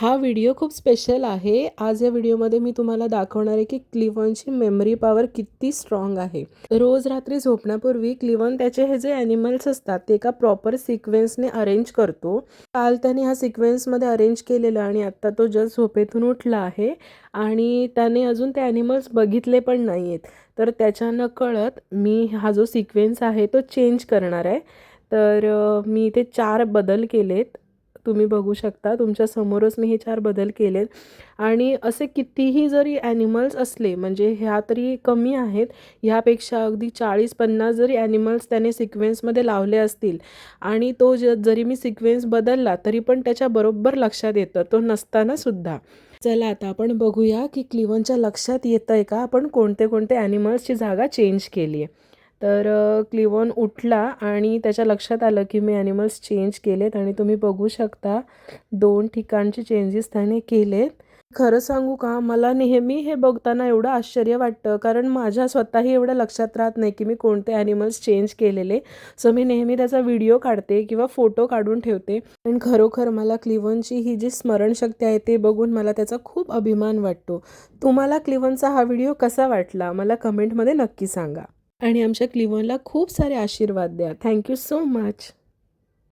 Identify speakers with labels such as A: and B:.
A: हा व्हिडिओ खूप स्पेशल आहे. आज या व्हिडिओमध्ये मी तुम्हाला दाखवणार आहे की क्लिवनची मेमरी पॉवर किती स्ट्रॉंग आहे. रोज रात्री झोपण्यापूर्वी क्लिवन त्याचे हे जे ॲनिमल्स असतात ते एका प्रॉपर सिक्वेन्सने अरेंज करतो. काल त्याने हा सिक्वेन्समध्ये अरेंज केलेलं आणि आत्ता तो जस्ट झोपेतून उठला आहे आणि त्याने अजून ते ॲनिमल्स बघितले पण नाही आहेत. तर त्याच्या नकळत मी हा जो सिक्वेन्स आहे तो चेंज करणार आहे. तर मी इथे 4 बदल केलेत. तुम्ही बघू शकता तुमच्या समोरच मी हे 4 बदल केलेत आणि असे कितीही जरी ॲनिमल्स असले म्हणजे ह्या तरी कमी आहेत, ह्यापेक्षा अगदी 40-50 जरी ॲनिमल्स त्याने सिक्वेन्समध्ये लावले असतील आणि तो जरी मी सिक्वेन्स बदलला तरी पण त्याच्या बरोबर लक्षात येतं, तो नसताना सुद्धा. चला आता आपण बघूया की क्लिवनच्या लक्षात येतं आहे का आपण कोणते कोणते ॲनिमल्सची जागा चेंज केली आहे. तर क्लिवन उठला आणि त्याच्या लक्षात आलं की मी ॲनिमल्स चेंज केलेत आणि तुम्ही बघू शकता 2 ठिकाणचे चेंजेस त्याने केलेत. खरं सांगू का, मला नेहमी हे बघताना एवढं आश्चर्य वाटतं कारण माझ्या स्वतःही एवढं लक्षात राहत नाही की मी कोणते ॲनिमल्स चेंज केलेले. सो मी नेहमी त्याचा व्हिडिओ काढते किंवा फोटो काढून ठेवते. पण खरोखर मला क्लिवनची ही जी स्मरणशक्ती आहे ते बघून मला त्याचा खूप अभिमान वाटतो. तुम्हाला क्लिवनचा हा व्हिडिओ कसा वाटला मला कमेंटमध्ये नक्की सांगा आणि आमच्या क्लिवनला खूप सारे आशीर्वाद द्या. Thank you so much.